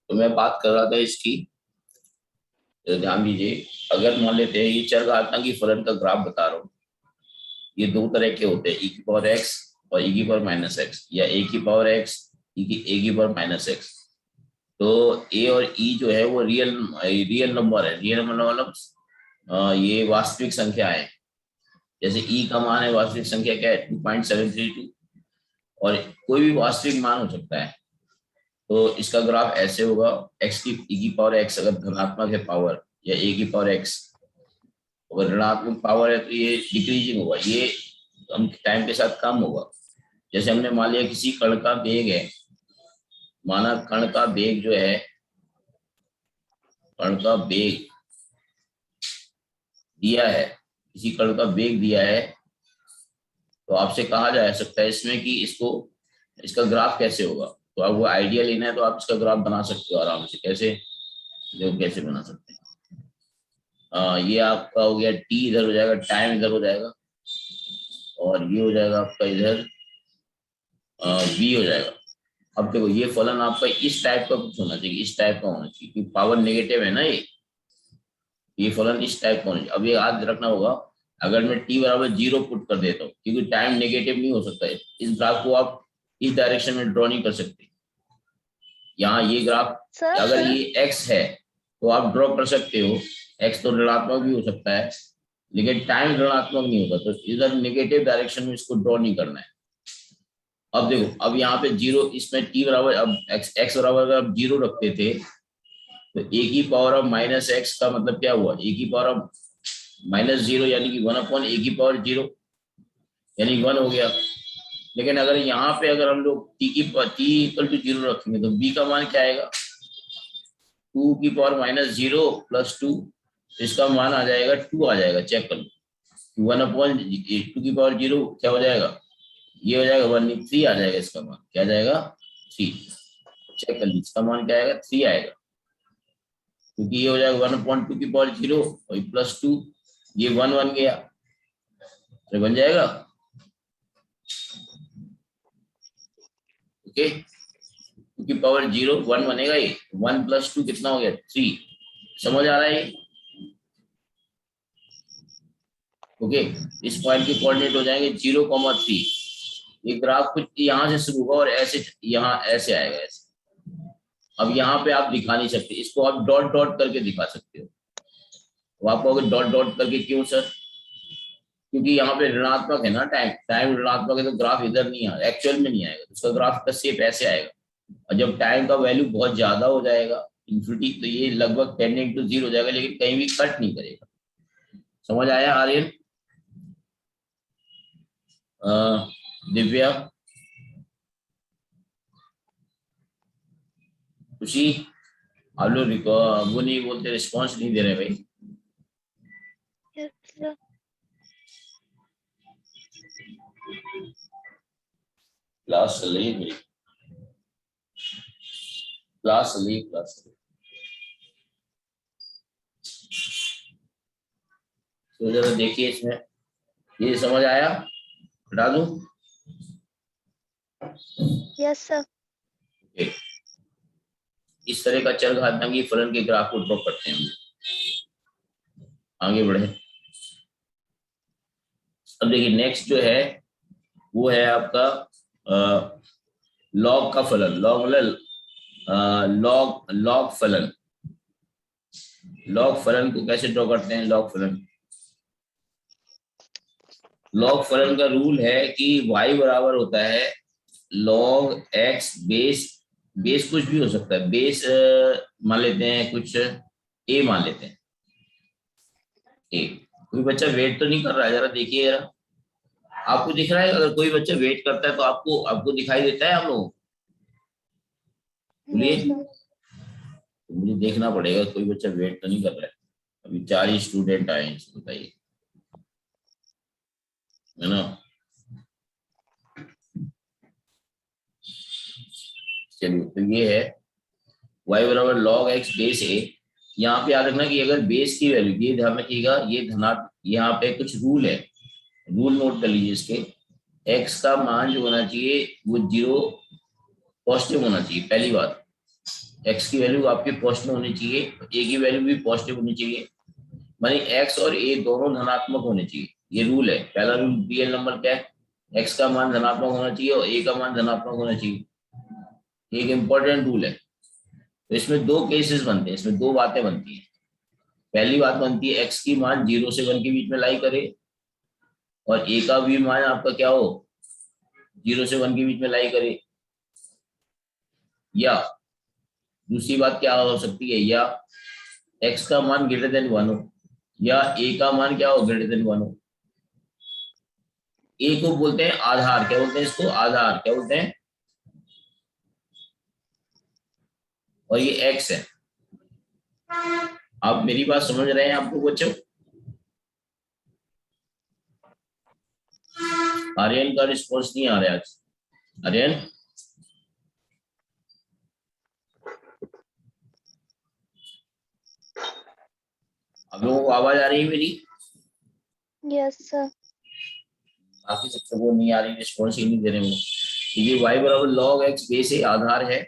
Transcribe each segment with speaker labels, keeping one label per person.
Speaker 1: तो मैं बात कर रहा था इसकी, तो ध्यान दीजिए। अगर मान लेते हैं ये चरघातांकी फलन का ग्राफ बता रहा हूँ, ये दो तरह के होते हैं, e की पावर x और e की पावर माइनस एक्स, या a की पावर x e की पावर माइनस एक्स। तो a और e जो है वो रियल नंबर है। रियल नंबर मतलब ये वास्तविक संख्या है। जैसे e का मान है, वास्तविक संख्या क्या है 2.732, और कोई भी वास्तविक मान हो सकता है। तो इसका ग्राफ ऐसे होगा, x की e की पावर x अगर धनात्मक है पावर, या a की पावर x अगर ऋणात्मक पावर है, तो ये डिक्रीजिंग होगा, ये हम टाइम के साथ कम होगा। जैसे हमने मान लिया किसी कण का वेग है, माना कण का वेग जो है, कण का वेग दिया है, किसी कण का वेग दिया है, तो आपसे कहा जा सकता है इसमें कि इसका ग्राफ कैसे होगा। तो आपको आइडिया लेना है तो आप इसका ग्राफ बना सकते हो आराम से। कैसे, जो कैसे बना सकते हैं, ये आपका हो गया t इधर हो जाएगा, टाइम इधर हो जाएगा, और ये हो जाएगा आपका इधर v हो जाएगा। अब देखो ये फलन आपका इस टाइप का कुछ होना चाहिए, इस टाइप का होना चाहिए, क्योंकि पावर नेगेटिव है ना ये फलन इस टाइप का होना चाहिए। अब ये याद रखना होगा, अगर मैं t बराबर 0 पुट कर देता हूँ, क्योंकि टाइम नेगेटिव नहीं हो सकता है, इस ग्राफ को आप इस डायरेक्शन में ड्रॉ नहीं कर सकते। यहाँ ये ग्राफ अगर ये x है तो आप ड्रॉ कर सकते हो, x तो ऋणात्मक भी हो सकता है, लेकिन टाइम ऋणात्मक नहीं होगा, तो इधर नेगेटिव डायरेक्शन में इसको ड्रॉ नहीं करना है। अब देखो, अब यहाँ पे 0, इसमें t बराबर, अब x बराबर अगर आप 0 रखते थे, तो a की पावर ऑफ माइनस एक्स का मतलब क्या हुआ, a की पावर ऑफ माइनस 0 यानी कि 1/a की पावर 0 यानी 1 हो गया। लेकिन अगर यहाँ पे अगर हम लोग t इक्वल टू 0 रखेंगे, तो b का मान क्या आएगा, 2 की पावर माइनस 0 प्लस 2, इसका मान आ जाएगा 2 आ जाएगा। चेक कर लो, 1/2 की पावर 0 क्या हो जाएगा, ये हो जाएगा 1, 3 आ जाएगा। इसका मान क्या जाएगा, 3। चेक कर लीजिए, इसका मान क्या आएगा, 3 आएगा, क्योंकि ये हो जाएगा 1/2 की पावर 0 और प्लस 2, ये 1 बन गया, तो बन जाएगा। ओके, क्योंकि पावर 0 1 बनेगा, ये 1 प्लस 2 कितना हो गया, 3। समझ आ रहा है ये? ओके, इस पॉइंट के कोऑर्डिनेट हो जाएंगे 0,3। ये ग्राफ कुछ यहाँ से शुरू होगा और ऐसे यहाँ ऐसे आएगा, ऐसे। अब यहाँ पे आप दिखा नहीं सकते इसको, आप डॉट डॉट करके दिखा सकते हो। तो आप कहोगे डॉट डॉट करके क्यों सर, क्योंकि यहाँ पे ऋणात्मक है ना, टाइम ऋणात्मक है, तो ग्राफ इधर नहीं आएगा, एक्चुअल में नहीं आएगा, तो उसका ग्राफ का शेप ऐसे आएगा। और जब टाइम का वैल्यू बहुत ज्यादा हो जाएगा, इन्फिनिटी, तो ये लगभग टेंडिंग टू 0 हो जाएगा, लेकिन कहीं भी कट नहीं करेगा। समझ आया आर्यन, दिव्या, खुशी? आप लोग वो नहीं बोलते, रिस्पॉन्स नहीं दे रहे भाई। क्लास चल रही है मेरी, क्लास चल रही है, क्लास चल रही है। तो जरा देखिए इसमें, ये समझ आया, हटा दूं?
Speaker 2: Yes sir.
Speaker 1: इस तरह का चरघातांकी फलन के ग्राफ को ड्रॉ करते हैं। आगे बढ़े, अब देखिए नेक्स्ट जो है वो है आपका लॉग का फलन। लॉग मतलब लॉग फलन। लॉग फलन को कैसे ड्रॉ करते हैं, लॉग फलन का रूल है कि y बराबर होता है log x बेस कुछ भी हो सकता है, बेस मान लेते हैं कुछ a मान लेते हैं, a। कोई बच्चा वेट तो नहीं कर रहा है, जरा देखिए जरा, आपको दिख रहा है? अगर कोई बच्चा वेट करता है तो आपको दिखाई देता है हम लोग? बोलिए, तो मुझे देखना पड़ेगा कोई बच्चा वेट तो नहीं कर रहा है। अभी 4 ही स्टूडेंट आए हैं, बताइए, है ना? चलिए, तो ये है y बराबर log x बेस a। यहाँ पे याद रखना कि अगर बेस की वैल्यू, ये ध्यान रखिएगा, ये धनात्मक, यहाँ पे कुछ रूल है, रूल नोट कर लीजिए इसके। x का मान जो होना चाहिए वो 0 पॉजिटिव होना चाहिए, पहली बात। एक्स की वैल्यू आपकी पॉजिटिव होनी चाहिए, ए की वैल्यू भी पॉजिटिव होनी चाहिए, मानी एक्स और ए दोनों धनात्मक होने चाहिए। ये रूल है, पहला रूल रियल नंबर क्या है, एक्स का मान धनात्मक होना चाहिए और ए का मान धनात्मक होना चाहिए। ये एक इंपॉर्टेंट रूल है। तो इसमें दो केसेस बनते हैं, इसमें दो बातें बनती हैं। पहली बात बनती है एक्स की मान 0 से 1 के बीच में लाई करे और ए का भी मान आपका क्या हो, 0 से 1 के बीच में लाई करे। या दूसरी बात क्या हो सकती है, या एक्स का मान ग्रेटर देन 1 हो या ए का मान क्या हो, ग्रेटर देन 1 हो। ए को बोलते हैं आधार, क्या बोलते हैं इसको, आधार, क्या बोलते हैं, और ये एक्स है। आप मेरी बात समझ रहे हैं आपको बच्चों? आर्यन का रिस्पॉन्स नहीं आ रहा है आज। आर्यन, आप लोगों को आवाज आ रही है मेरी?
Speaker 2: Yes sir.
Speaker 1: बाकी सबको वो नहीं आ रही, रिस्पॉन्स ही नहीं दे रहे वो। तो ये y बराबर log x बेस ए आधार है,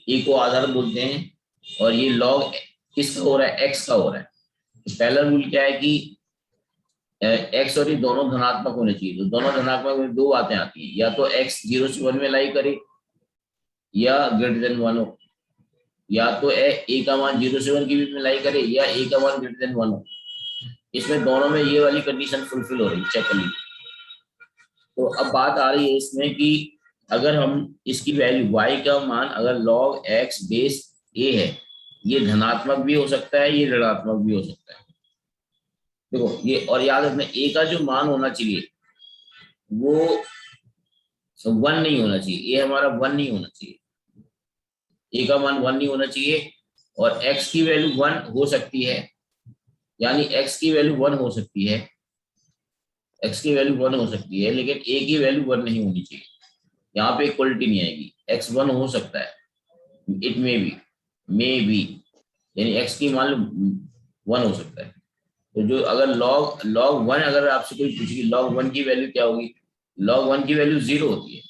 Speaker 1: ए को आधार बोलते हैं, और ये log किसका हो रहा है, x का हो रहा है। तो पहला रूल क्या है कि x और ये दोनों धनात्मक होने चाहिए। तो दोनों धनात्मक में दो बातें आती हैं, या तो x 0 से 1 में लाई करे या ग्रेटर देन 1 हो, या तो ए का मान 0 से 1 के बीच में लाई करे या ए का मान ग्रेटर देन 1 हो। इसमें दोनों में ये वाली कंडीशन फुलफिल हो रही है, चेक कर लीजिए। तो अब बात आ रही है इसमें कि अगर हम इसकी वैल्यू y का मान अगर log x बेस a है, ये धनात्मक भी हो सकता है, ये ऋणात्मक भी हो सकता है। देखो ये, और याद रखना a का जो मान होना चाहिए वो 1 नहीं होना चाहिए, a हमारा 1 नहीं होना चाहिए, a का मान 1 नहीं होना चाहिए। और x की वैल्यू 1 हो सकती है, यानी x की वैल्यू 1 हो सकती है, x की वैल्यू 1 हो सकती है, लेकिन a की वैल्यू 1 नहीं होनी चाहिए। यहाँ पे इक्वलिटी नहीं आएगी, x 1 हो सकता है, इट मे बी, यानी x की मान लो 1 हो सकता है। तो जो अगर log 1 अगर आपसे कोई पूछेगी log 1 की वैल्यू क्या होगी, log 1 की वैल्यू 0 होती है।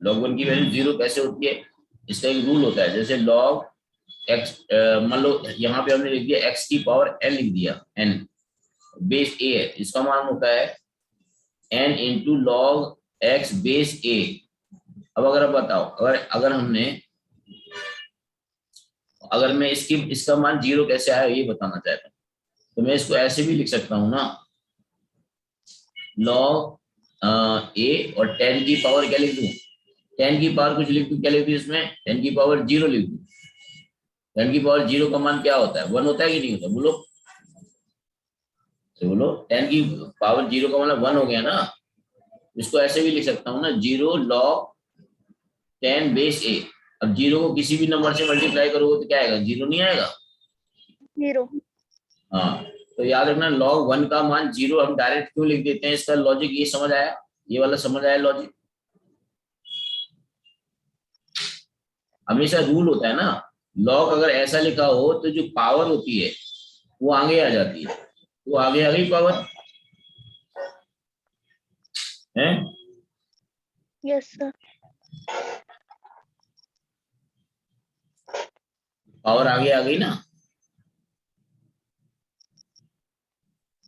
Speaker 1: log 1 की वैल्यू 0 कैसे होती है, इसका एक रूल होता है, जैसे log x, मान लो यहाँ पे हमने लिख दिया x की पावर n लिख दिया, n बेस a है, इसका मान होता है n into log x base a। अब अगर आप बताओ, अगर हमने, अगर मैं इसका मान 0 कैसे आया ये बताना चाहता हूँ, तो मैं इसको ऐसे भी लिख सकता हूँ ना, log a और 10 की पावर क्या लिख दूं, 10 की पावर कुछ लिख दूं, क्या लिख दूं इसमें, 10 की पावर 0 लिख दूं। 10 की पावर 0 का मान क्या होता है, 1 होता है कि नहीं होता, बोलो तो बोलो। 10 की पावर 0 का मतलब 1 हो गया ना। इसको ऐसे भी लिख सकता हूँ ना, 0 log 10 बेस a। अब 0 को किसी भी नंबर से मल्टीप्लाई करोगे तो क्या आएगा, 0 नहीं आएगा।
Speaker 2: 0।
Speaker 1: हाँ, तो याद रखना log 1 का मान 0 हम डायरेक्ट क्यों लिख देते हैं, इसका लॉजिक ये समझ आया, ये वाला समझ आया लॉजिक। हमेशा रूल होता है ना, log अगर ऐसा लिखा हो तो जो पावर होती है वो आगे आ जाती है, वो आगे आ गई पावर है।
Speaker 2: Yes sir.
Speaker 1: पावर आगे आ गई ना,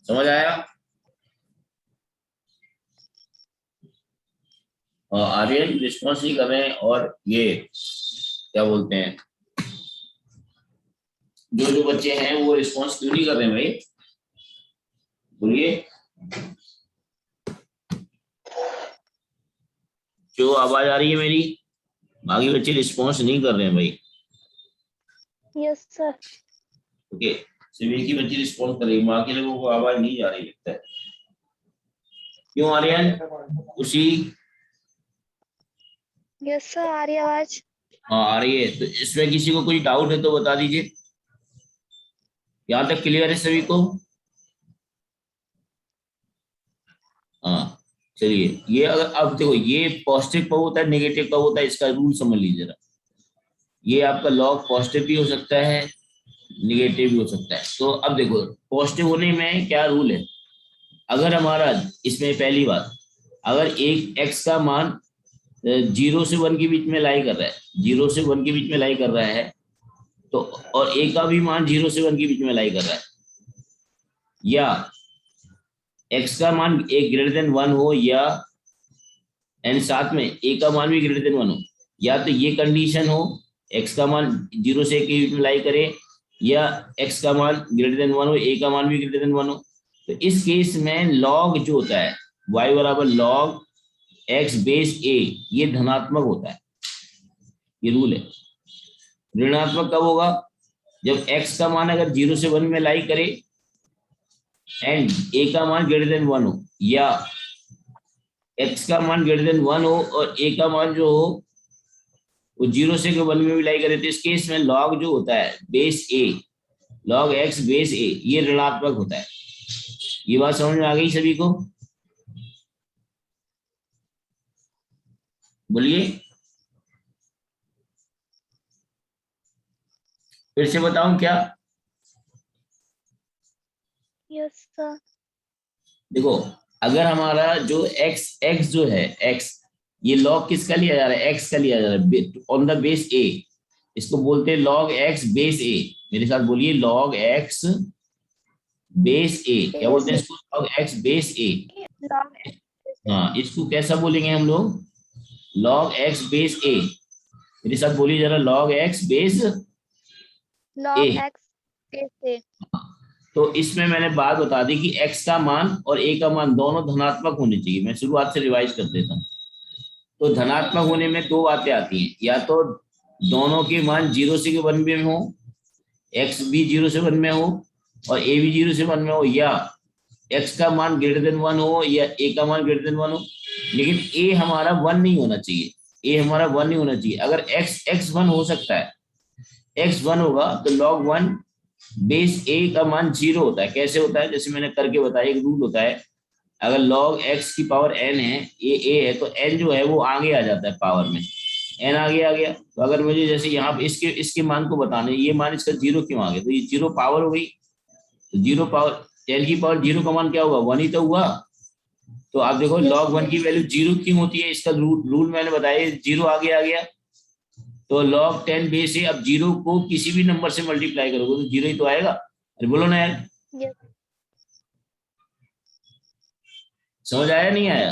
Speaker 1: समझ आया। और आर्यन रिस्पॉन्स नहीं कर रहे हैं, और ये क्या बोलते हैं, जो जो बच्चे हैं वो रिस्पॉन्स क्यों नहीं कर रहे हैं भाई, बोलिए। जो आवाज आ रही है मेरी, बाकी बच्चे रिस्पॉन्स नहीं कर रहे हैं भाई।
Speaker 2: Yes sir.
Speaker 1: ओके, सिर्फ एक ही बच्ची रिस्पॉन्स कर रही है, बाकी लोगों को आवाज नहीं आ रही लगता है। क्यों आर्यन, उसी,
Speaker 2: यस सर, आ रही आवाज।
Speaker 1: हाँ आ रही है। तो इसमें किसी को कोई डाउट है तो बता दीजिए, यहाँ तक क्लियर है सभी को। हाँ चलिए, ये अगर अब देखो, ये पॉजिटिव कब होता है नेगेटिव कब होता है, इसका रूल समझ लीजिए जरा। ये आपका लॉग पॉजिटिव भी हो सकता है, निगेटिव भी हो सकता है। तो अब देखो पॉजिटिव होने में क्या रूल है, अगर हमारा इसमें पहली बात, अगर एक x का मान जीरो से वन के बीच में लाई कर रहा है, जीरो से वन के बीच में लाई कर रहा है, तो और ए का भी मान जीरो से वन के बीच में लाई कर रहा है, या एक्स का मान एक ग्रेटर देन वन हो, या एंड साथ में ए का मान भी ग्रेटर देन वन हो, या तो ये कंडीशन हो एक्स का मान जीरो से एक के बीच में लाई करे, या एक्स का मान ग्रेटर देन वन हो, ए का मान भी ग्रेटर देन वन हो। तो इस केस में लॉग जो होता है y बराबर लॉग एक्स बेस ए, ये धनात्मक होता है, ये रूल है। ऋणात्मक कब होगा? जब x का मान अगर जीरो से वन में लाई करे एंड a का मान ग्रेटर देन वन हो, या x का मान ग्रेटर देन वन हो और a का मान जो हो वो जीरो से वन में भी लाई करे, तो इस केस में लॉग जो होता है base a, log x base a, ये ऋणात्मक होता है। ये बात समझ में आ गई सभी को? बोलिए, फिर से बताऊं क्या?
Speaker 2: Yes sir.
Speaker 1: देखो, अगर हमारा जो x जो है x, ये लॉग किसका लिया जा रहा है? x का लिया जा रहा है ऑन द बेस a, इसको बोलते हैं लॉग x बेस a। मेरे साथ बोलिए, लॉग x बेस a। क्या बोलते हैं इसको? Log x base a। हाँ, इसको कैसा बोलेंगे हम लोग? Log x base a। मेरे साथ बोलिए जरा, log x base
Speaker 2: log x base a।
Speaker 1: तो इसमें मैंने बात बता दी कि x का मान और a का मान दोनों धनात्मक होने चाहिए। मैं शुरुआत से रिवाइज कर देता हूँ। तो धनात्मक होने में दो बातें आती हैं, या तो दोनों के मान जीरो से वन में हो, x भी जीरो से वन में हो और a भी जीरो से वन में हो, या x का मान ग्रेटर देन वन हो या a का मान ग्रेटर देन वन हो, लेकिन a हमारा वन नहीं होना चाहिए, a हमारा वन नहीं होना चाहिए। अगर x वन हो सकता है, x वन होगा तो log वन बेस a का मान जीरो होता है। कैसे होता है? जैसे मैंने करके बताया, एक रूल होता है, अगर log x की पावर n है, a है, तो n जो है वो आगे आ जाता है पावर में, n आगे आ गया। तो अगर मुझे जैसे यहाँ पे इसके मान को बताने, ये मान इसका जीरो क्यों आ गया, तो ये जीरो पावर हो गई। तो जीरो पावर, n की पावर जीरो का मान क्या होगा? वन ही तो हुआ। तो आप देखो, log वन की वैल्यू जीरो क्यों होती है? इसका रूल मैंने बताया, जीरो आगे आ गया। तो log 10 बेस से अब जीरो को किसी भी नंबर से मल्टीप्लाई करोगे तो जीरो ही तो आएगा। अरे बोलो ना यार, समझ आया नहीं आया?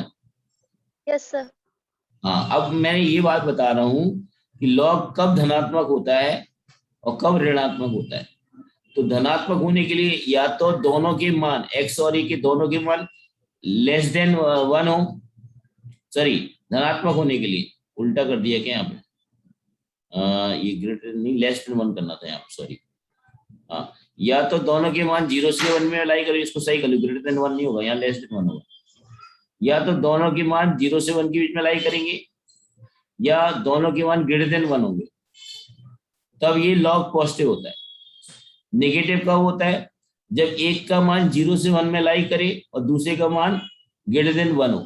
Speaker 2: Yes sir.
Speaker 1: हाँ, अब मैं ये बात बता रहा हूँ कि लॉग कब धनात्मक होता है और कब ऋणात्मक होता है। तो धनात्मक होने के लिए या तो दोनों के मान x और a के दोनों के मान लेस देन वन हो, सॉरी, धनात्मक होने के लिए उल्टा कर दिया क्या यहाँ पे, ये ग्रेटर नहीं, लेस देन वन करना था यहाँ पे, सॉरी। हाँ, या तो दोनों के मान जीरो से वन में लाई करो, इसको सही कर लो, ग्रेटर देन वन नहीं होगा, यहाँ लेस देन वन होगा। या तो दोनों के मान जीरो से वन के बीच में लाई करेंगे, या दोनों के मान ग्रेटर देन वन होंगे, तब ये लॉग पॉजिटिव होता है। नेगेटिव कब होता है? जब एक का मान जीरो से वन में लाई करे और दूसरे का मान ग्रेटर देन वन हो।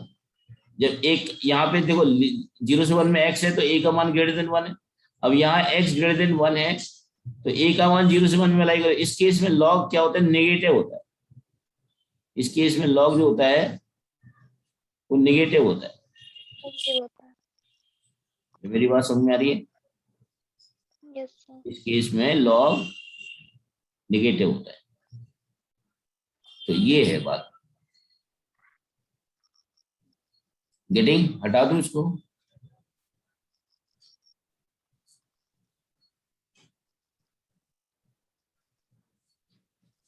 Speaker 1: जब एक, यहाँ पे देखो जीरो से वन में x है तो a का मान ग्रेटर देन वन है। अब यहाँ x ग्रेटर देन वन है तो a का मान जीरो से वन में लाई करे, इस केस में लॉग क्या होता है? नेगेटिव होता है। इस केस में लॉग जो होता है वो नेगेटिव होता है। मेरी बात समझ में आ रही है?
Speaker 2: Yes sir.
Speaker 1: इस केस में लॉग नेगेटिव होता है। तो ये है बात। गेटिंग? हटा दूं इसको?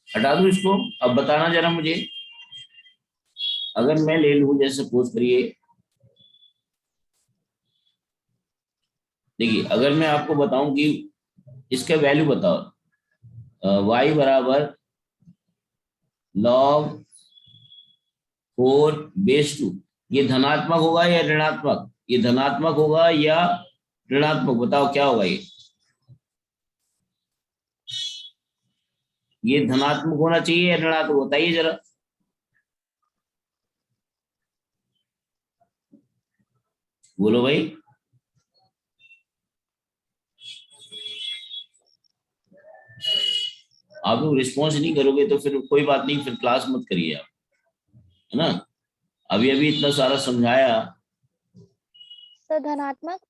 Speaker 1: हटा दूं इसको? अब बताना जरा मुझे, अगर मैं ले लूं, जैसे सपोज करिए, देखिए अगर मैं आपको बताऊं कि इसका वैल्यू बताओ, y बराबर log 4 बेस 2, ये धनात्मक होगा या ऋणात्मक? ये धनात्मक होगा या ऋणात्मक? बताओ क्या होगा ये धनात्मक होना चाहिए या ऋणात्मक? बताइए जरा। बोलो भाई। आप लोग रिस्पॉन्स नहीं करोगे तो फिर कोई बात नहीं, फिर क्लास मत करिए आप, है ना। अभी अभी इतना सारा समझाया,
Speaker 2: सर धनात्मक।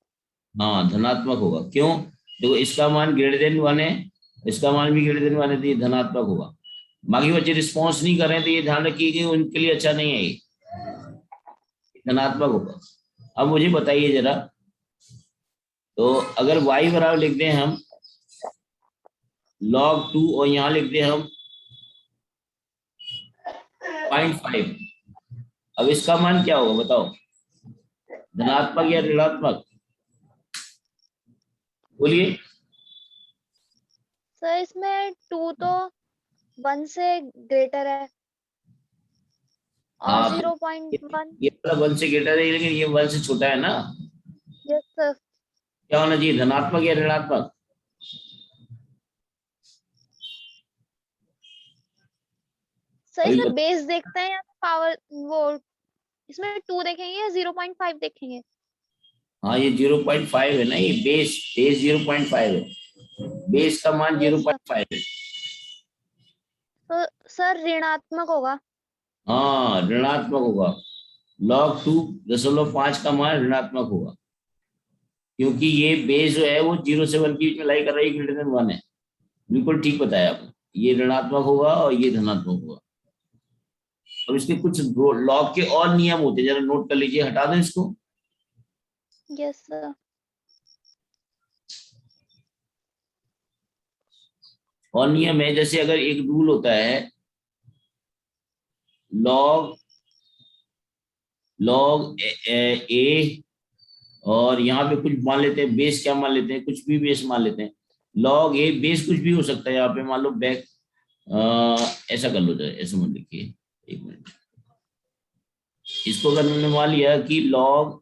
Speaker 1: हाँ धनात्मक होगा। क्यों? देखो इसका मान ग्रेटर देन 1 है, इसका मान भी ग्रेटर देन 1 है, तो ये धनात्मक होगा। बाकी बच्चे रिस्पॉन्स नहीं कर रहे हैं तो ये ध्यान रखिए कि उनके लिए अच्छा नहीं है, ये धनात्मक होगा। अब मुझे बताइए जरा, तो अगर y बराबर लिख दें हम log 2 और यहाँ लिख दें हम 0.5, अब इसका मान क्या होगा बताओ, धनात्मक या ऋणात्मक? बोलिए।
Speaker 2: सर इसमें 2 तो 1 से ग्रेटर है और
Speaker 1: हाँ तो
Speaker 2: 0.1।
Speaker 1: ये वाला 1 से ग्रेटर है, लेकिन ये 1 से छोटा है ना।
Speaker 2: Yes sir.
Speaker 1: क्या होना चाहिए, धनात्मक या ऋणात्मक?
Speaker 2: सर
Speaker 1: अभी
Speaker 2: इसमें बेस देखते हैं या पावर, वो इसमें 2 देखेंगे या 0.5 देखेंगे?
Speaker 1: हाँ ये 0.5 है ना, ये बेस बेस 0.5 है, बेस का मान
Speaker 2: यस सर।
Speaker 1: 0.5 है।
Speaker 2: तो सर ऋणात्मक होगा।
Speaker 1: हाँ ऋणात्मक होगा, log 2.5 का मान ऋणात्मक होगा, क्योंकि ये बेस जो है वो 0 से 1 के बीच में लाई कर रहा है, ग्रेटर देन 1 है। बिल्कुल ठीक बताया आपने, ये ऋणात्मक होगा और ये धनात्मक होगा। और इसके कुछ लॉग के और नियम होते हैं, जरा नोट कर लीजिए, हटा दें इसको।
Speaker 2: Yes sir.
Speaker 1: और नियम है, जैसे अगर एक रूल होता है लॉग लॉग ए, और यहाँ पे कुछ मान लेते हैं बेस, क्या मान लेते हैं, कुछ भी बेस मान लेते हैं। लॉग ए बेस कुछ भी हो सकता है, यहाँ पे मान लो बैक, ऐसा कर लो, जरा ऐसे मान लिखिए, एक मिनट। इसको अगर मैंने मान लिया कि log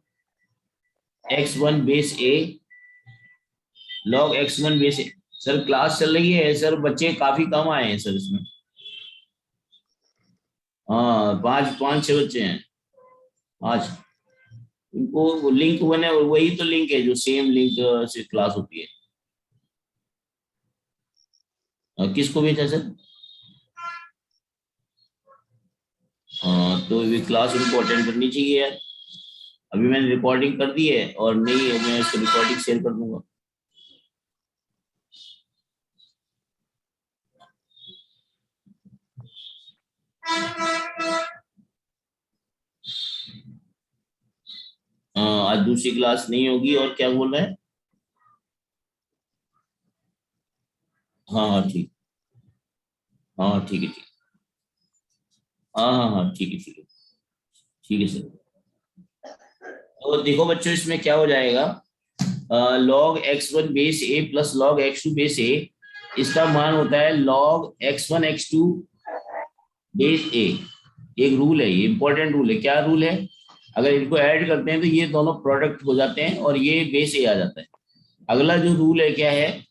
Speaker 1: x1 बेस ए, log x1 बेस ए। सर क्लास चल रही है सर, बच्चे काफी कम आए हैं सर इसमें। हाँ पांच पांच छह बच्चे हैं आज। उनको लिंक बने, वही तो लिंक है जो सेम लिंक से क्लास होती है। किसको भेजा सर? हाँ तो ये क्लास उनको अटेंड करनी चाहिए यार। अभी मैंने रिकॉर्डिंग कर दी है, और नहीं है मैं इसको रिकॉर्डिंग शेयर कर दूंगा। हाँ आज दूसरी क्लास नहीं होगी, और क्या बोल रहे हैं? हाँ हाँ ठीक, हाँ ठीक है ठीक, हाँ हाँ हाँ ठीक है ठीक है, ठीक है सर। तो देखो बच्चों, इसमें क्या हो जाएगा, log x1 बेस ए प्लस log x2 बेस ए, इसका मान होता है log x1 x2 बेस ए। एक रूल है, ये इंपॉर्टेंट रूल है। क्या रूल है? अगर इनको ऐड करते हैं तो ये दोनों प्रोडक्ट हो जाते हैं और ये बेस ए आ जाता है। अगला जो रूल है क्या है,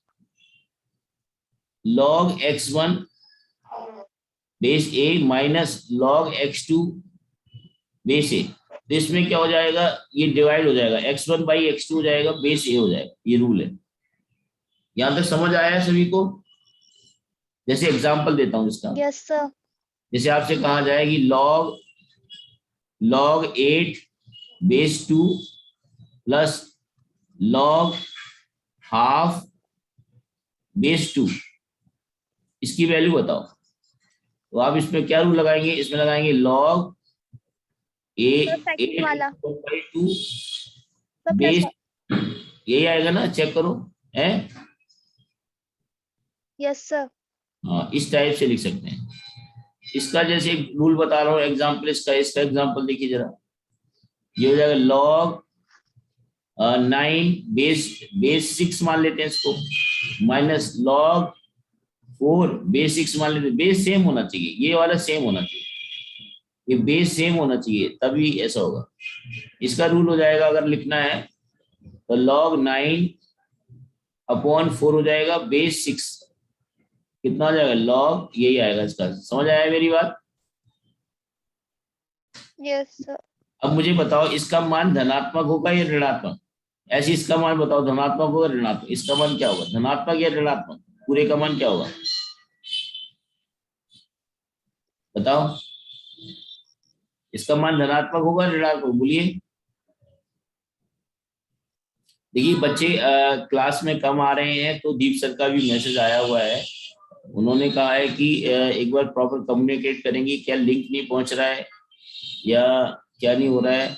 Speaker 1: log x1 बेस ए माइनस log x2 बेस ए। तो इसमें क्या हो जाएगा, ये डिवाइड हो जाएगा, x1/x2 हो जाएगा, बेस ए हो जाएगा। ये रूल है। यहां तक समझ आया है सभी को? जैसे एग्जांपल देता हूं इसका,
Speaker 2: यस सर।
Speaker 1: जैसे आपसे कहा जाए कि log 8 base 2 plus log half base 2, इसकी वैल्यू बताओ। तो आप इसमें क्या रूल लगाएंगे, इसमें लगाएंगे log ए
Speaker 2: सर सेकंड
Speaker 1: एट
Speaker 2: वाला।
Speaker 1: By two
Speaker 2: sir plus.
Speaker 1: Base, यही आएगा ना, चेक करो है।
Speaker 2: Yes sir.
Speaker 1: हाँ इस टाइप से लिख सकते हैं। इसका जैसे एक रूल बता रहा हूँ एग्जाम्पल, इसका इसका एग्जाम्पल देखिए जरा। ये हो जाएगा log 9 बेस बेस 6 मान लेते हैं इसको, माइनस log 4 बेस 6 मान लेते हैं। बेस सेम होना चाहिए, ये वाला सेम होना चाहिए, ये बेस सेम होना चाहिए, तभी ऐसा होगा। इसका रूल हो जाएगा, अगर लिखना है तो log 9/4 हो जाएगा, बेस 6 कितना हो जाएगा, log, यही आएगा इसका। समझ आया मेरी बात?
Speaker 2: Yes sir.
Speaker 1: अब मुझे बताओ इसका मान धनात्मक होगा या ऋणात्मक? ऐसे इसका मान बताओ, धनात्मक होगा ऋणात्मक, इसका मान क्या होगा, धनात्मक या ऋणात्मक? पूरे का मान क्या होगा बताओ, इसका मान धनात्मक होगा ऋणात्मक, बोलिए। देखिए बच्चे क्लास में कम आ रहे हैं, तो दीप सर का भी मैसेज आया हुआ है। उन्होंने कहा है कि एक बार प्रॉपर कम्युनिकेट करेंगे, क्या लिंक नहीं पहुंच रहा है या क्या नहीं हो रहा है।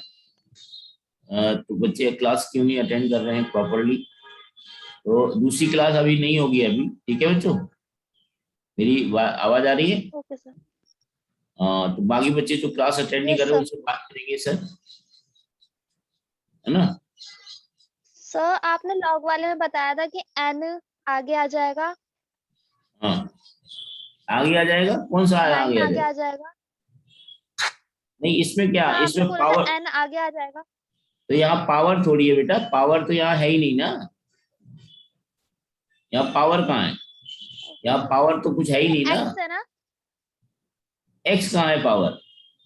Speaker 1: तो बच्चे क्लास क्यों नहीं अटेंड कर रहे हैं प्रॉपरली। तो दूसरी क्लास अभी नहीं होगी अभी, ठीक है बच्चों, मेरी आवाज आ रही है।
Speaker 2: Okay sir.
Speaker 1: तो बाकी बच्चे जो क्लास अटेंड नहीं कर
Speaker 2: यस
Speaker 1: रहे
Speaker 2: सर।
Speaker 1: उनसे बात करेंगे सर, है ना।
Speaker 2: सर आपने लॉग वाले में बताया था कि एन आगे आ जाएगा,
Speaker 1: हाँ आगे आ जाएगा, कौन सा आगे
Speaker 2: 9
Speaker 1: आ
Speaker 2: आगे
Speaker 1: जाएगा।
Speaker 2: आ जाएगा।
Speaker 1: नहीं इसमें क्या,
Speaker 2: सर आपने
Speaker 1: इसमें
Speaker 2: बोला था
Speaker 1: पावर,
Speaker 2: एन आगे आ जाएगा।
Speaker 1: तो यहाँ पावर थोड़ी है बेटा, पावर तो यहाँ है ही नहीं ना। यहाँ पावर कहाँ है,
Speaker 2: ओके
Speaker 1: यहाँ
Speaker 2: सर।
Speaker 1: पावर तो कुछ है ही
Speaker 2: ये
Speaker 1: नहीं ना।
Speaker 2: एक्स है ना।
Speaker 1: एक्स कहाँ है power,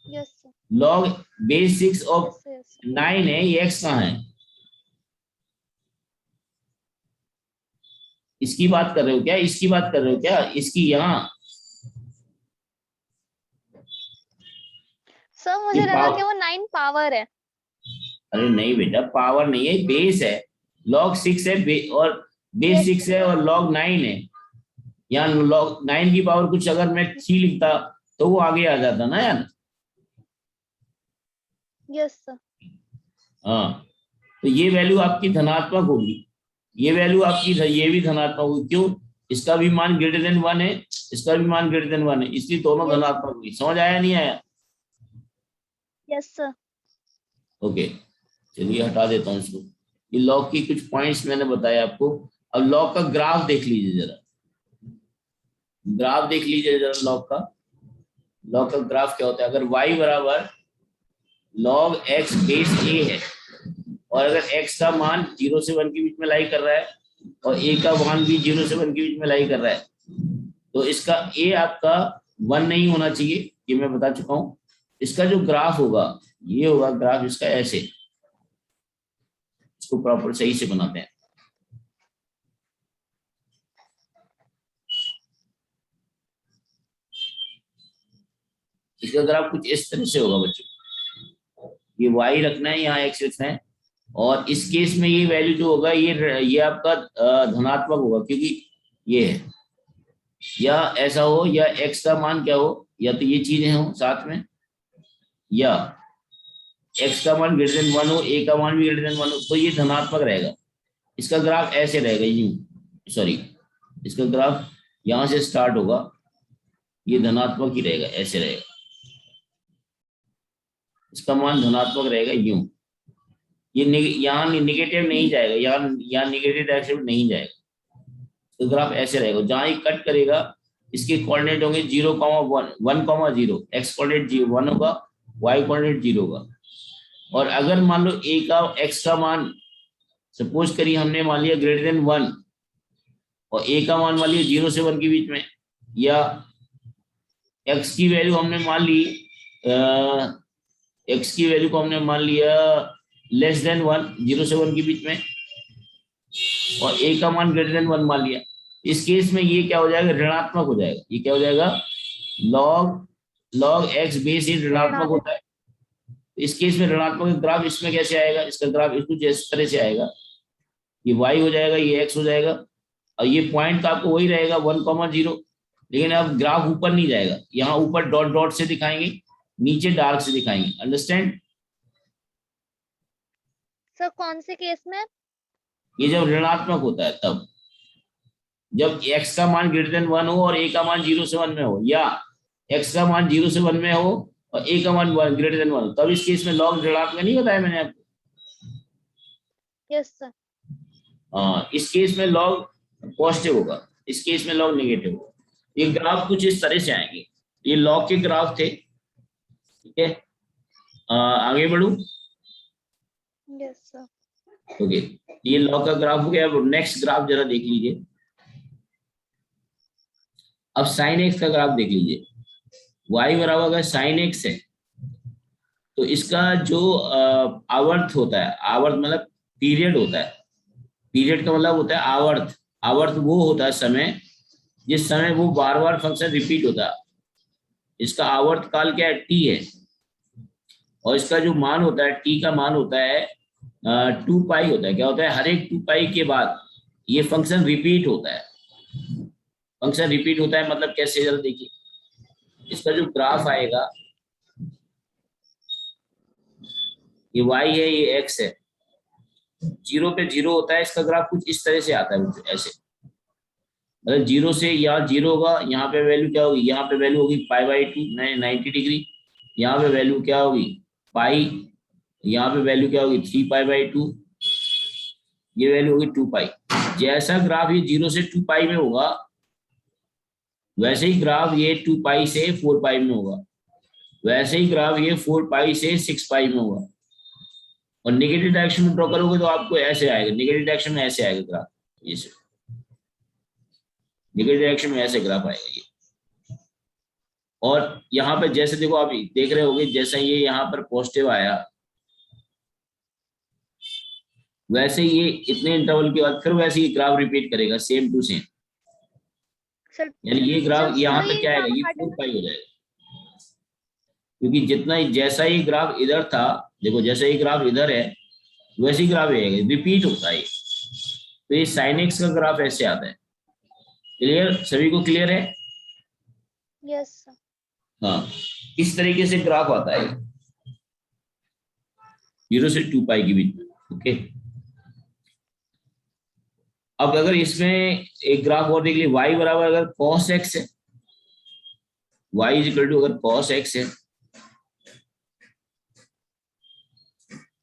Speaker 2: yes sir.
Speaker 1: Log base 6 of
Speaker 2: yes sir. Yes
Speaker 1: 9 है, ये एक्स कहाँ है। इसकी बात कर रहे हो क्या, इसकी बात कर रहे हो क्या, इसकी यहाँ।
Speaker 2: सर
Speaker 1: ये
Speaker 2: मुझे लगा कि
Speaker 1: पावर,
Speaker 2: वो 9 पावर है।
Speaker 1: अरे नहीं बेटा पावर नहीं है, बेस है। लॉग 6 है और बेस
Speaker 2: यस
Speaker 1: 6
Speaker 2: सर।
Speaker 1: है और लॉग 9 है। यहाँ लॉग 9 की पावर कुछ अगर मैं 3 लिखता तो वो आगे आ जाता ना यार।
Speaker 2: Yes sir.
Speaker 1: हाँ तो ये वैल्यू आपकी धनात्मक होगी, ये वैल्यू आपकी ये भी धनात्मक होगी, क्यों, इसका भी मान ग्रेटर देन 1 है, इसका भी मान ग्रेटर देन 1 है, इसलिए दोनों
Speaker 2: यस सर।
Speaker 1: धनात्मक होगी। समझ आया नहीं आया।
Speaker 2: Yes sir.
Speaker 1: ओके चलिए हटा देता हूँ इसको। ये लॉग की कुछ पॉइंट्स मैंने बताया आपको। अब लॉग का ग्राफ देख लीजिए जरा, ग्राफ देख लीजिए जरा लॉग का। लॉग का ग्राफ क्या होता है, अगर y बराबर log x बेस a है और अगर x का मान 0 से 1 के बीच में लाई कर रहा है और a का मान भी 0 से 1 के बीच में लाई कर रहा है, तो इसका a आपका 1 नहीं होना चाहिए, ये मैं बता चुका हूं। इसका जो ग्राफ होगा ये होगा ग्राफ इसका ऐसे, इसको प्रॉपर सही से बनाते हैं। इसका ग्राफ कुछ इस तरह से होगा बच्चों, ये y रखना है, यहाँ x रखना है, और इस केस में ये वैल्यू जो होगा ये आपका धनात्मक होगा, क्योंकि ये है, या ऐसा हो या x का मान क्या हो, या तो ये चीजें हो साथ में, या x का मान ग्रेटर देन 1 हो, a का मान भी ग्रेटर देन 1 हो, तो ये धनात्मक रहेगा। इसका ग्राफ ऐसे रहेगा, यूं सॉरी, इसका ग्राफ यहां से स्टार्ट होगा, ये धनात्मक ही रहेगा, ऐसे रहेगा, इसका मान धनात्मक रहेगा यूं। ये यहाँ निगेटिव नहीं जाएगा, यहाँ निगेटिव डायरेक्शन में नहीं जाएगा, तो ग्राफ ऐसे रहेगा। जहां ये कट करेगा इसके कोऑर्डिनेट होंगे 0,1 1,0, एक्स कोऑर्डिनेट 1 होगा, वाई कोऑर्डिनेट 0 होगा। और अगर मान लो a का x का मान सपोज करिए हमने मान लिया ग्रेटर देन 1 और a का मान लिया 0 से 1 के बीच में, या x की वैल्यू हमने मान ली x की वैल्यू को हमने मान लिया लेस देन 1 0 से 1 के बीच में, और a का मान ग्रेटर देन 1 मान लिया। इस केस में ये क्या हो जाएगा, ऋणात्मक हो जाएगा। ये क्या हो जाएगा, log x बेस ही ऋणात्मक होता है। इस केस में ऋणात्मक ग्राफ इसमें कैसे आएगा, इसका ग्राफ इसको इस तरह से आएगा, ये y हो जाएगा, ये x हो जाएगा, और ये पॉइंट तो आपको वही रहेगा 1,0, लेकिन अब ग्राफ ऊपर नहीं जाएगा, यहाँ ऊपर डॉट डॉट से दिखाएंगे, नीचे डार्क से दिखाएंगे। अंडरस्टैंड।
Speaker 2: सर कौन से केस में।
Speaker 1: ये जब ऋणात्मक होता है तब, जब x का मान ग्रेटर देन 1 हो और a का मान 0 से 1 में हो, या x का मान 0 से 1 में हो और a का मान ग्रेटर देन 1 हो, तब इस केस में लॉग ऋणात्मक नहीं बताया मैंने आपको।
Speaker 2: Yes sir.
Speaker 1: इस केस में लॉग पॉजिटिव होगा, इस केस में लॉग नेगेटिव होगा। ये ग्राफ कुछ इस तरह से आएंगे, ये लॉग के ग्राफ थे, ठीक है। आगे बढ़ू।
Speaker 2: Yes sir.
Speaker 1: ओके ये लॉग का ग्राफ हो गया। नेक्स्ट ग्राफ जरा देख लीजिए, अब साइन एक्स का ग्राफ देख लीजिए। y बराबर अगर साइन एक्स है तो इसका जो आवर्त होता है, आवर्त मतलब पीरियड होता है, पीरियड का मतलब होता है आवर्त। आवर्त वो होता है समय जिस समय वो बार बार फंक्शन रिपीट होता है, इसका आवर्त काल क्या है, t है, और इसका जो मान होता है t का मान होता है टू पाई होता है। क्या होता है, हर एक टू पाई के बाद ये फंक्शन रिपीट होता है। फंक्शन रिपीट होता है मतलब कैसे, जरा देखिए, इसका जो ग्राफ आएगा, ये y है, ये x है, 0 पे 0 होता है, इसका ग्राफ कुछ इस तरह से आता है, ऐसे, मतलब 0 से यहाँ 0 होगा, यहाँ पे वैल्यू क्या होगी, यहाँ पे वैल्यू होगी π/2 90 डिग्री, यहाँ पे वैल्यू क्या होगी पाई, यहाँ पे वैल्यू क्या होगी 3π/2, ये वैल्यू होगी 2π। जैसा ग्राफ ये 0 से 2π में होगा, वैसे ही ग्राफ ये 2π से 4π में होगा, वैसे ही ग्राफ ये 4π से 6π में होगा। और नेगेटिव डायरेक्शन में ड्रॉ करोगे तो आपको ऐसे आएगा, नेगेटिव डायरेक्शन में ऐसे आएगा ग्राफ, ये से नेगेटिव डायरेक्शन में ऐसे ग्राफ आएगा ये। और यहाँ पे जैसे देखो, आप देख रहे होगे, जैसे ये यहाँ पर पॉजिटिव आया, वैसे ये इतने इंटरवल के बाद फिर वैसे ही ग्राफ रिपीट करेगा, सेम टू सेम।
Speaker 2: सर
Speaker 1: यानी ये ग्राफ यहाँ
Speaker 2: सर
Speaker 1: तक क्या आएगा, ये 4π हो जाएगा, क्योंकि जितना जैसा ही ग्राफ इधर था, देखो जैसा ही ग्राफ इधर है वैसे ही ग्राफ आएगा, रिपीट होता है। तो ये sin x का ग्राफ ऐसे आता है। क्लियर, सभी को क्लियर है?
Speaker 2: Yes sir.
Speaker 1: हाँ, इस तरीके से ग्राफ आता है 0 से 2π के बीच में। ओके, अब अगर इसमें एक ग्राफ और देख लीजिए, y बराबर अगर cos x है, y इज इक्वल टू अगर cos x है,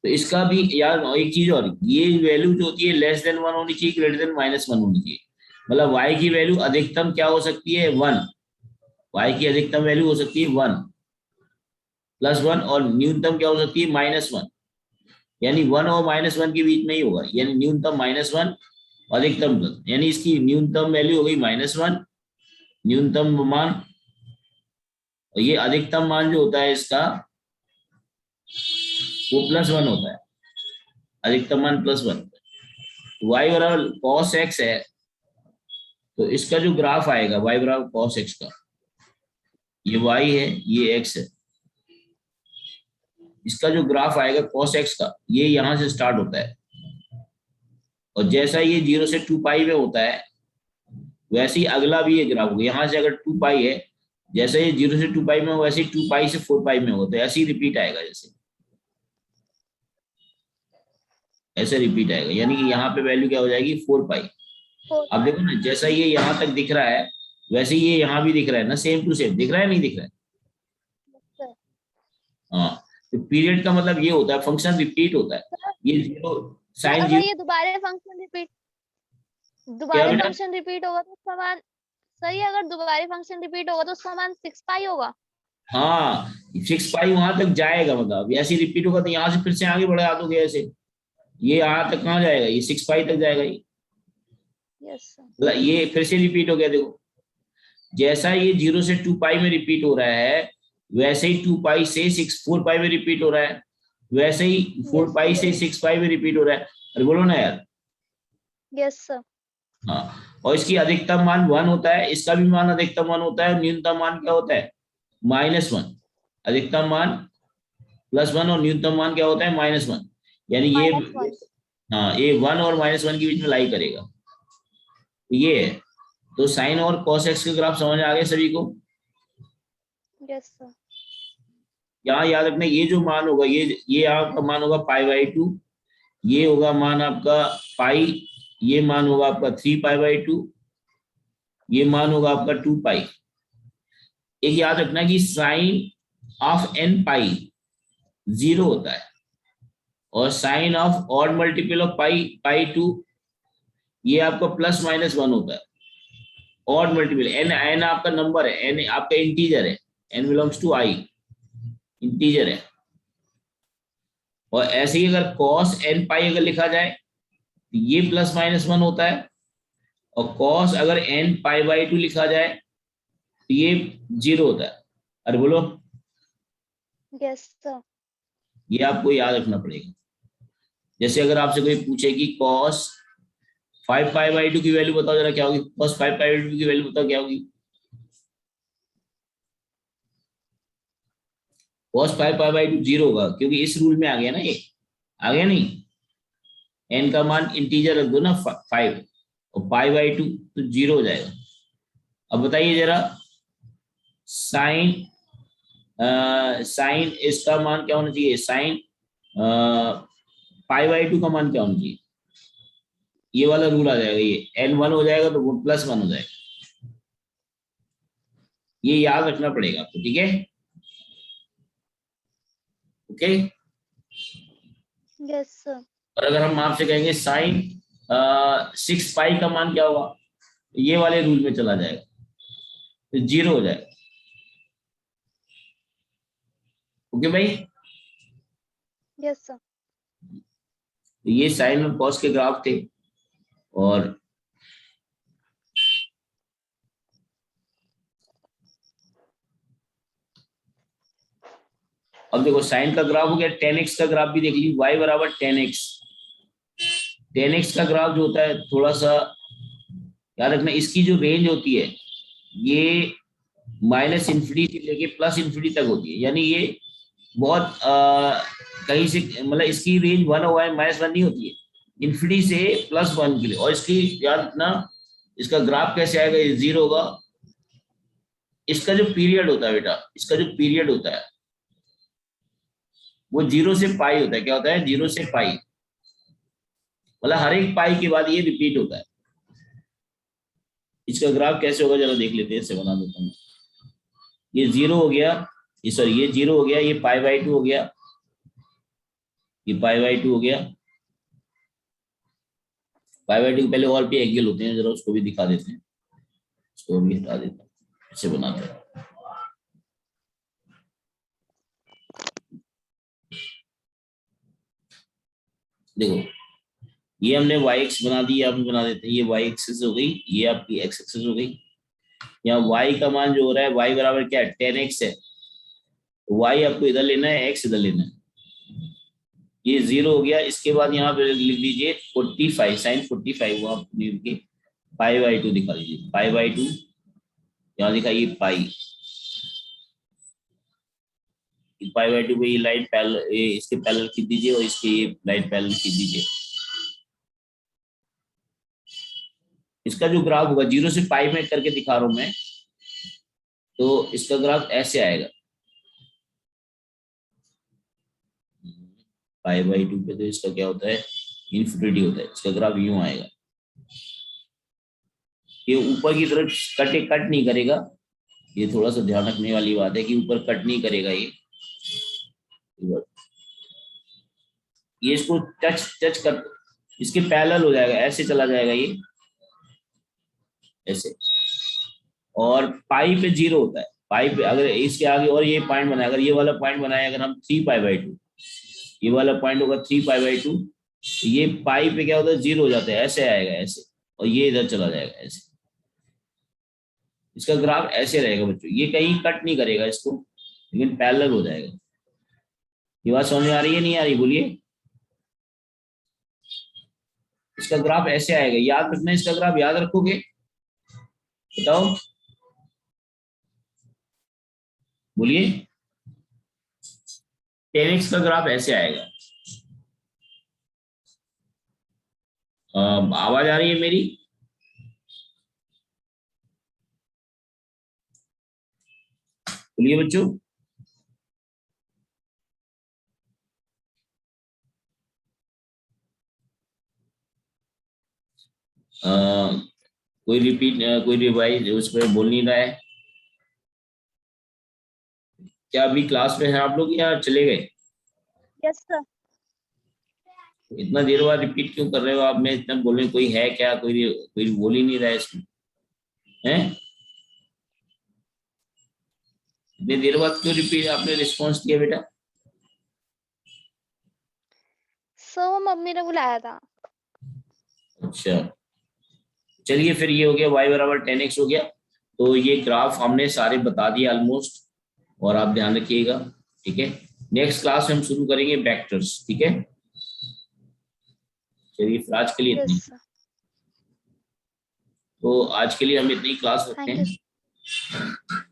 Speaker 1: तो इसका भी यार एक चीज और, ये वैल्यू जो होती है लेस देन 1 होनी चाहिए, ग्रेटर देन -1 होनी चाहिए। मतलब y की वैल्यू अधिकतम क्या हो सकती है 1, y की अधिकतम वैल्यू हो सकती है 1 +1, और न्यूनतम क्या हो सकती है -1, यानी 1 और -1 के बीच में ही होगा, यानी न्यूनतम -1 अधिकतम प्लस, यानी इसकी न्यूनतम वैल्यू हो गई -1 न्यूनतम मान, और ये अधिकतम मान जो होता है इसका वो +1 होता है, अधिकतम मान +1। y बराबर cos x है, तो इसका जो ग्राफ आएगा y बराबर cos x का, ये y है, ये x है, इसका जो ग्राफ आएगा cos x का, ये यहां से स्टार्ट होता है, और जैसा ये 0 से 2π में होता है, वैसे ही अगला भी ये ग्राफ होगा। यहाँ से अगर 2π है, जैसे ये 0 से 2π में हो, वैसे ही 2π से 4π में होता है, ऐसे ही रिपीट आएगा, जैसे ऐसे रिपीट आएगा, यानी कि यहाँ पे वैल्यू क्या हो जाएगी 4π। अब देखो ना, जैसा ये यहाँ तक दिख रहा है, वैसे ये यहाँ भी दिख रहा है ना, सेम टू सेम दिख रहा है, नहीं दिख रहा है? हाँ, तो पीरियड का मतलब ये होता है फंक्शन रिपीट होता है। ये 0 sin 0,
Speaker 2: ये दोबारा फंक्शन रिपीट होगा तो उसका मान सही, अगर दोबारा फंक्शन रिपीट होगा तो उसका मान 6π होगा।
Speaker 1: हाँ 6π वहां तक जाएगा, मतलब ऐसे रिपीट होगा तो यहाँ से फिर से आगे बढ़ा दोगे ऐसे, ये यहाँ तक कहाँ जाएगा, ये 6π तक जाएगा ये।
Speaker 2: Yes sir.
Speaker 1: मतलब ये फिर से रिपीट हो गया, देखो जैसा ये 0 से 2π में रिपीट हो रहा है, वैसे ही 2π से 4π में रिपीट हो रहा है, वैसे ही 4π से 6π में रिपीट हो रहा है। अरे बोलो ना यार।
Speaker 2: Yes sir.
Speaker 1: हाँ, और इसकी अधिकतम मान 1 होता है, इसका भी मान अधिकतम 1 होता है, न्यूनतम मान क्या होता है -1। अधिकतम मान +1 और न्यूनतम मान क्या होता है -1, यानी ये हाँ ये 1 और -1 के बीच में लाई करेगा, ये है। तो साइन और cos x के ग्राफ समझ आ गए सभी को?
Speaker 2: Yes sir.
Speaker 1: यहाँ याद रखना, ये जो मान होगा, ये आपका मान होगा π/2, ये होगा मान आपका पाई, ये मान होगा आपका 3π/2, ये मान होगा आपका 2π। एक याद रखना कि साइन ऑफ n π 0 होता है, और sine of odd multiple of π/2 ये आपका +-1 होता है। ऑड मल्टीपल, n आपका नंबर है, n आपका इंटीजर है, n belongs to i, integer है। और ऐसे ही अगर cos n π अगर लिखा जाए, ये +-1 होता है, और cos अगर n π/2 लिखा जाए तो ये 0 होता है। अरे बोलो।
Speaker 2: Yes sir.
Speaker 1: ये आपको याद रखना पड़ेगा। जैसे अगर आपसे कोई पूछे कि cos 5π/2 की वैल्यू बताओ जरा क्या होगी, cos 5π/2 की वैल्यू बताओ क्या होगी? cos 5π/2 0 होगा, क्योंकि इस रूल में आ गया ना, ये आ गया नहीं, n का मान इंटीजर रख दो ना 5 और π/2 तो 0 हो जाएगा। अब बताइए जरा साइन साइन इसका मान क्या होना चाहिए, साइन π/2 का मान क्या होना चाहिए, ये वाला रूल आ जाएगा, ये n1 हो जाएगा तो वो +1 हो जाएगा। ये याद रखना पड़ेगा आपको, ठीक है। ओके।
Speaker 2: Yes sir.
Speaker 1: और अगर हम आपसे कहेंगे साइन 6π का मान क्या होगा, ये वाले रूल में चला जाएगा तो 0 हो जाएगा। ओके भाई।
Speaker 2: Yes sir.
Speaker 1: तो ये साइन और कॉस के ग्राफ थे। और अब देखो साइन का ग्राफ हो गया, tan x का ग्राफ भी देख ली, y बराबर tan x। tan x का ग्राफ जो होता है थोड़ा सा याद रखना, इसकी जो रेंज होती है ये -∞ से लेके +∞ तक होती है, यानी ये बहुत कहीं से मतलब इसकी रेंज 1 हुआ है -1 नहीं होती है, इन्फिनिटी से +1 के लिए। और इसकी याद रखना इसका ग्राफ कैसे आएगा, ये 0 होगा। इसका जो पीरियड होता है बेटा, इसका जो पीरियड होता है वो 0 से पाई होता है। क्या होता है, 0 से पाई, मतलब हर एक पाई के बाद ये रिपीट होता है। इसका ग्राफ कैसे होगा जरा देख लेते हैं, इससे बना देता हूँ। ये 0 हो गया, ये सॉरी ये 0 हो गया, ये π/2 हो गया, ये π/2 हो गया। π/2 पहले और भी एंगल होते हैं, जरा उसको भी दिखा देते हैं, उसको भी हटा देता हूँ, इसे बनाते हैं। देखो ये हमने y-x बना दी, आप बना देते हैं, ये y-एक्सिस हो गई, ये आपकी x-एक्सिस हो गई। यहाँ y का मान जो हो रहा है, y बराबर क्या है, tan x है, y आपको इधर लेना है, x इधर लेना है। ये 0 हो गया। इसके बाद यहाँ पे लिख दीजिए 45 साइन 45, वो आप लिख के π/2 दिखा दीजिए, π/2 यहाँ दिखाइए पाई, π/2 पे ये लाइन पैरेलल, इसके पैरेलल खींच दीजिए और इसके ये लाइन पैरेलल खींच दीजिए। इसका जो ग्राफ होगा 0 से पाई में करके दिखा रहा हूं मैं, तो इसका ग्राफ ऐसे आएगा, π/2 पे तो इसका क्या होता है, इन्फिनिटी होता है, इसका ग्राफ यूं आएगा। ये ऊपर की तरफ कट नहीं करेगा, ये थोड़ा सा ध्यान रखने वाली बात है कि ऊपर कट नहीं करेगा ये इसको टच कर, इसके पैरेलल हो जाएगा, ऐसे चला जाएगा ये ऐसे। और पाई पे 0 होता है, पाई पे अगर इसके आगे और ये पॉइंट बनाए, अगर ये वाला पॉइंट बनाए, अगर हम 3π/2, ये वाला पॉइंट होगा 3π/2, ये पाई पे क्या होता है, 0 हो जाता है, ऐसे आएगा ऐसे, और ये इधर चला जाएगा ऐसे। इसका ग्राफ ऐसे रहेगा बच्चों, ये कहीं कट नहीं करेगा इसको, लेकिन पैरेलल हो जाएगा। ये बात समझ में आ रही है, नहीं आ रही, बोलिए। इसका ग्राफ ऐसे आएगा, याद रखना, इसका ग्राफ याद रखोगे, बताओ बोलिए। tan x का ग्राफ ऐसे आएगा। आवाज आ रही है मेरी? बोलिए बच्चों। कोई रिपीट, कोई रिवाइज उस पर बोल नहीं रहा है क्या? अभी क्लास में है आप लोग या चले गए?
Speaker 2: Yes sir.
Speaker 1: इतना देर बाद रिपीट क्यों कर रहे हो आप? मैं इतना बोलने, कोई है क्या? कोई बोल ही नहीं रहा है इसमें, है? इतनी देर बाद क्यों रिपीट आपने रिस्पॉन्स दिया बेटा?
Speaker 2: सर वो मम्मी ने बुलाया था।
Speaker 1: अच्छा चलिए, फिर ये हो गया y बराबर tan x हो गया। तो ये ग्राफ हमने सारे बता दिए ऑलमोस्ट, और आप ध्यान रखिएगा, ठीक है। नेक्स्ट क्लास में हम शुरू करेंगे वेक्टर्स, ठीक है। चलिए फिर आज के लिए इतनी,
Speaker 2: यस सर।
Speaker 1: तो आज के लिए हम इतनी क्लास रखते
Speaker 2: थैंक
Speaker 1: हैं।
Speaker 2: यू।